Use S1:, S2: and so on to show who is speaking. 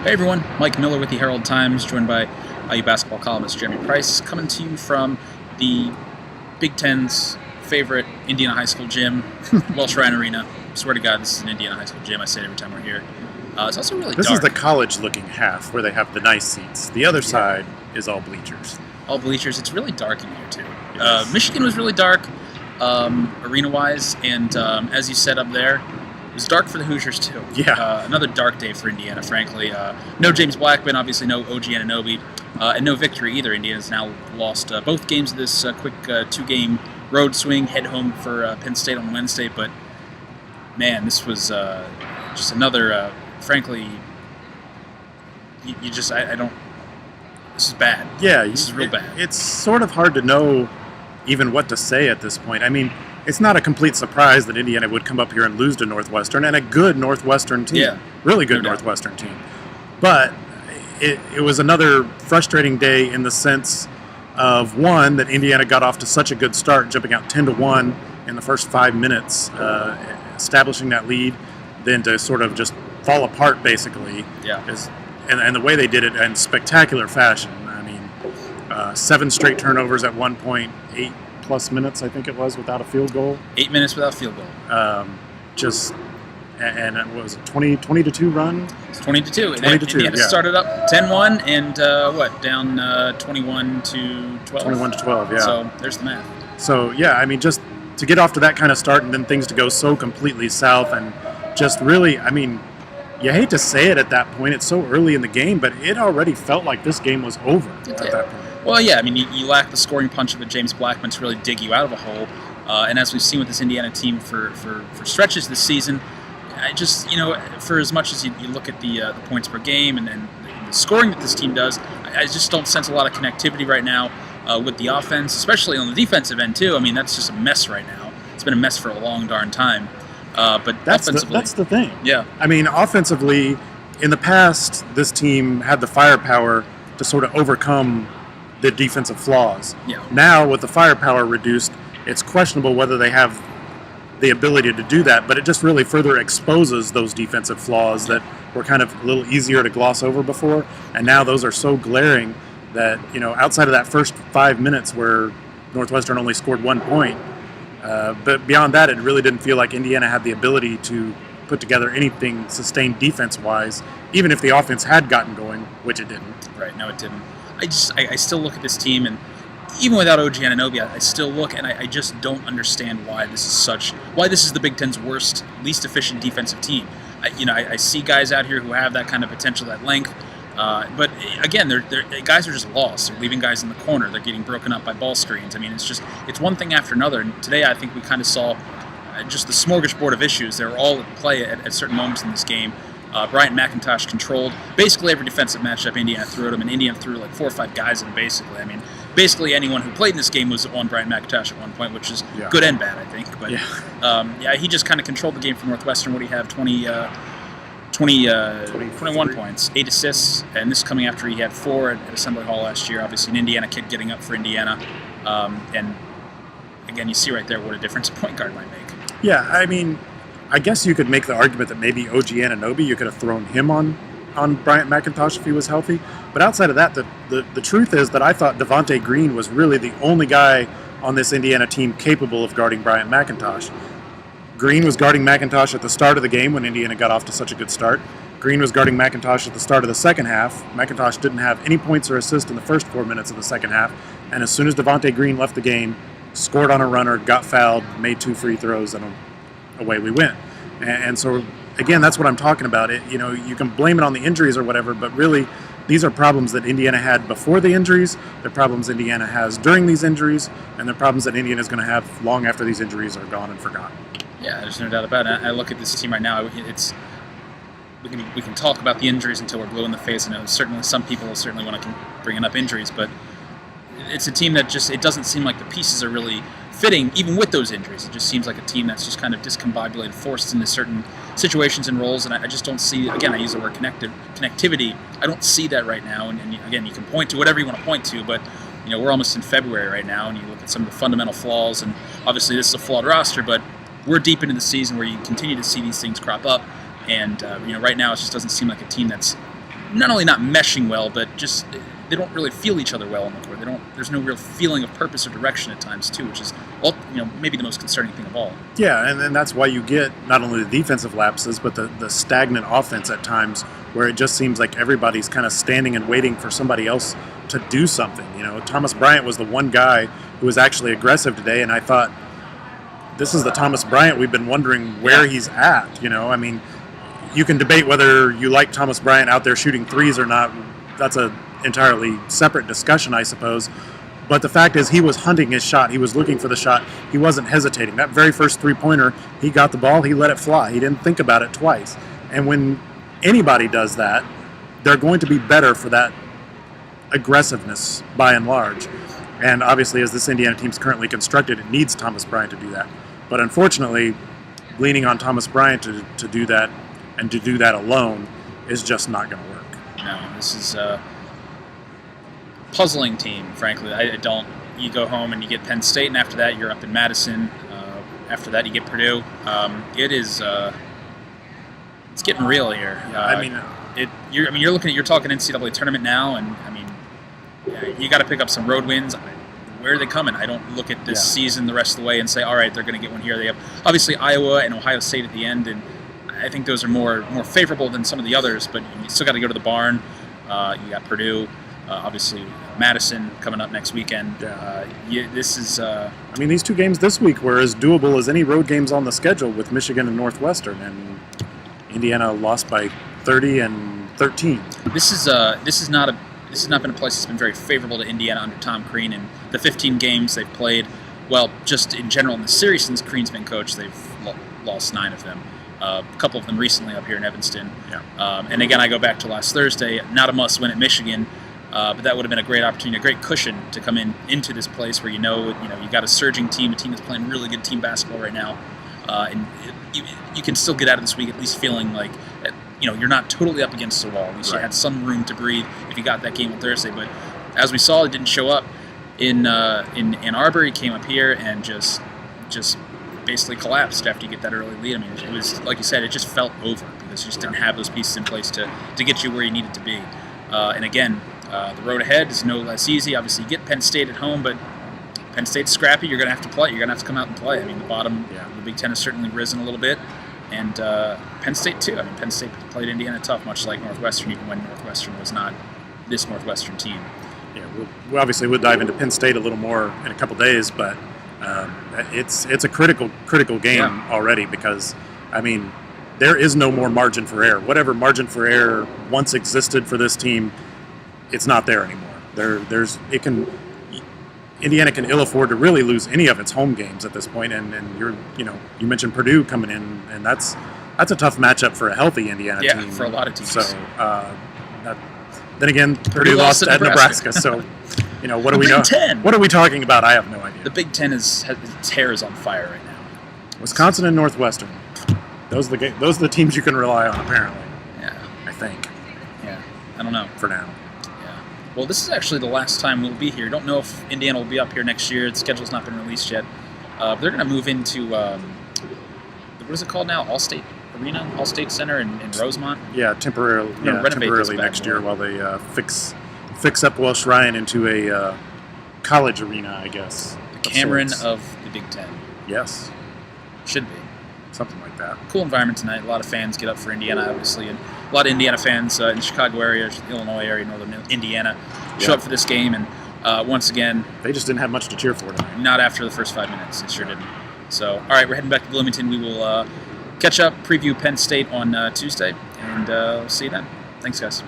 S1: Hey everyone, Mike Miller with the Herald Times, joined by IU basketball columnist Jeremy Price, coming to you from the Big Ten's favorite Indiana high school gym, Welsh Ryan Arena. Swear to God, this is an Indiana high school gym. I say it every time we're here. It's also really
S2: This
S1: dark.
S2: is the college-looking half where they have the nice seats. The other side is all bleachers.
S1: All bleachers. It's really dark in here too.
S2: Yes.
S1: Michigan was really dark, arena-wise, and as you said up there, it was dark for the Hoosiers too.
S2: Yeah.
S1: Another dark day for Indiana, frankly. No James Blackman, obviously no OG Anunoby, and no victory either. Indiana's now lost both games of this quick two-game road swing, head home for Penn State on Wednesday. But man, this was just another. Frankly, I don't. This is bad.
S2: Yeah,
S1: this is real bad.
S2: It's sort of hard to know even what to say at this point. I mean, it's not a complete surprise that Indiana would come up here and lose to Northwestern, and a good Northwestern team.
S1: Yeah,
S2: really good
S1: no doubt.
S2: Northwestern team. But it was another frustrating day in the sense of, one, that Indiana got off to such a good start, jumping out 10-1 in the first 5 minutes, establishing that lead, then to sort of just fall apart, basically.
S1: Yeah.
S2: And the way they did it in spectacular fashion. I mean, 7 straight turnovers at one point, 8+ minutes, I think it was, without a field goal.
S1: 8 minutes without a field goal.
S2: And what was it, 20-2 run?
S1: It's 20-2.
S2: 20-2,
S1: Indiana
S2: yeah.
S1: started up 10-1 and down 21-12.
S2: 21-12, yeah.
S1: So there's the math.
S2: So, yeah, I mean, just to get off to that kind of start and then things to go so completely south and just really, I mean, you hate to say it at that point. It's so early in the game, but it already felt like this game was over at that point.
S1: Well, yeah, I mean, you lack the scoring punch of a James Blackman to really dig you out of a hole. And as we've seen with this Indiana team for stretches this season, I just, for as much as you look at the points per game and the scoring that this team does, I just don't sense a lot of connectivity right now with the offense, especially on the defensive end, too. I mean, that's just a mess right now. It's been a mess for a long darn time. But offensively,
S2: that's the thing.
S1: Yeah.
S2: I mean, offensively, in the past, this team had the firepower to sort of overcome the defensive flaws.
S1: Yeah.
S2: Now, with the firepower reduced, it's questionable whether they have the ability to do that, but it just really further exposes those defensive flaws that were kind of a little easier to gloss over before, and now those are so glaring that, outside of that first 5 minutes where Northwestern only scored 1 point, but beyond that, it really didn't feel like Indiana had the ability to put together anything sustained defense-wise, even if the offense had gotten going, which it didn't.
S1: Right, no, it didn't. I still look at this team, and even without OG Anunoby, I still look, and I just don't understand why this is the Big Ten's worst, least efficient defensive team. I see guys out here who have that kind of potential, that length, but again, they're guys are just lost. They're leaving guys in the corner. They're getting broken up by ball screens. I mean, it's one thing after another. And today, I think we kind of saw just the smorgasbord of issues. They were all at play at certain moments in this game. Bryant McIntosh controlled basically every defensive matchup Indiana threw at him, and Indiana threw like 4 or 5 guys at him, basically. I mean, basically anyone who played in this game was on Bryant McIntosh at one point, which is good and bad, I think. But he just kind of controlled the game for Northwestern. What do you have? 21 points, 8 assists, and this is coming after he had 4 at Assembly Hall last year. Obviously, an Indiana kid getting up for Indiana. And again, you see right there what a difference a point guard might make.
S2: Yeah, I mean, I guess you could make the argument that maybe OG Anunoby, you could have thrown him on Bryant McIntosh if he was healthy. But outside of that, the truth is that I thought Devontae Green was really the only guy on this Indiana team capable of guarding Bryant McIntosh. Green was guarding McIntosh at the start of the game when Indiana got off to such a good start. Green was guarding McIntosh at the start of the second half. McIntosh didn't have any points or assists in the first 4 minutes of the second half. And as soon as Devontae Green left the game, scored on a runner, got fouled, made 2 free throws, and away we went. And so, again, that's what I'm talking about. You can blame it on the injuries or whatever, but really, these are problems that Indiana had before the injuries. They're problems Indiana has during these injuries, and they're problems that Indiana is going to have long after these injuries are gone and forgotten.
S1: Yeah, there's no doubt about it. I look at this team right now. We can talk about the injuries until we're blue in the face. I know certainly some people certainly want to bring up injuries, but it's a team that it doesn't seem like the pieces are really fitting, even with those injuries. It just seems like a team that's just kind of discombobulated, forced into certain situations and roles, and I just don't see, again, I use the word connectivity. I don't see that right now, and again, you can point to whatever you want to point to, but we're almost in February right now, and you look at some of the fundamental flaws, and obviously this is a flawed roster, but we're deep into the season where you continue to see these things crop up, and right now it just doesn't seem like a team that's not only not meshing well, but just they don't really feel each other well on the court. There's no real feeling of purpose or direction at times too, which is maybe the most concerning thing of all.
S2: Yeah, and that's why you get not only the defensive lapses, but the stagnant offense at times, where it just seems like everybody's kind of standing and waiting for somebody else to do something. Thomas Bryant was the one guy who was actually aggressive today, and I thought, this is the Thomas Bryant we've been wondering where he's at. I mean, you can debate whether you like Thomas Bryant out there shooting threes or not. That's a entirely separate discussion, I suppose. But the fact is, he was hunting his shot. He was looking for the shot. He wasn't hesitating. That very first three-pointer, he got the ball, he let it fly. He didn't think about it twice. And when anybody does that, they're going to be better for that aggressiveness by and large. And obviously, as this Indiana team's currently constructed, it needs Thomas Bryant to do that. But unfortunately, leaning on Thomas Bryant to do that and to do that alone is just not going to work.
S1: No, this is a puzzling team, frankly. You go home and you get Penn State, and after that you're up in Madison. After that you get Purdue. It's getting real here. You're talking NCAA tournament now, and you got to pick up some road wins. Where are they coming? I don't look at this season the rest of the way and say, all right, they're going to get one here. They have obviously Iowa and Ohio State at the end, and I think those are more favorable than some of the others, but you still got to go to the barn. You got Purdue, obviously Madison coming up next weekend. This is...
S2: these two games this week were as doable as any road games on the schedule with Michigan and Northwestern, and Indiana lost by 30 and 13.
S1: This has not been a place that's been very favorable to Indiana under Tom Crean. In the 15 games they've played, well, just in general in the series since Crean's been coach, they've lost 9 of them. A couple of them recently up here in Evanston. Yeah. And again, I go back to last Thursday, not a must-win at Michigan, but that would have been a great opportunity, a great cushion to come into this place where you got a surging team, a team that's playing really good team basketball right now, and you can still get out of this week at least feeling like you're not totally up against the wall. At least you had some room to breathe if you got that game on Thursday. But as we saw, it didn't show up in Ann Arbor. He came up here and just basically collapsed after you get that early lead. It was, like you said, it just felt over because you just didn't have those pieces in place to get you where you needed to be. And again, the road ahead is no less easy. Obviously, you get Penn State at home, but Penn State's scrappy. You're going to have to play. You're going to have to come out and play. The bottom of the Big Ten has certainly risen a little bit. And Penn State, too. Penn State played Indiana tough, much like Northwestern, even when Northwestern was not this Northwestern team.
S2: Yeah, we'll dive into Penn State a little more in a couple days, but it's a critical game already because, there is no more margin for error. Whatever margin for error once existed for this team, it's not there anymore. Indiana can ill afford to really lose any of its home games at this point, and you mentioned Purdue coming in, and that's a tough matchup for a healthy Indiana team.
S1: Yeah, for a lot of teams.
S2: So then again, Purdue lost at Nebraska. So what do we know? What are we talking about? I have no idea.
S1: The Big Ten its hair is on fire right now.
S2: Wisconsin and Northwestern. Those are the teams you can rely on, apparently.
S1: Yeah,
S2: I think.
S1: Yeah, I don't know.
S2: For now.
S1: Well, this is actually the last time we'll be here. Don't know if Indiana will be up here next year. The schedule's not been released yet. They're going to move into, what is it called now? Allstate Arena? Allstate Center in Rosemont?
S2: Yeah, temporarily next year while they fix up Welsh Ryan into a college arena, I guess.
S1: The Cameron of the Big Ten.
S2: Yes.
S1: Should be.
S2: Something like that.
S1: Cool environment tonight. A lot of fans get up for Indiana, obviously, and a lot of Indiana fans in the Chicago area, Illinois area, northern Indiana, show up for this game. And once again,
S2: they just didn't have much to cheer for tonight.
S1: Not after the first 5 minutes. They sure didn't. So, all right, we're heading back to Bloomington. We will catch up, preview Penn State on Tuesday, and we'll see you then. Thanks, guys.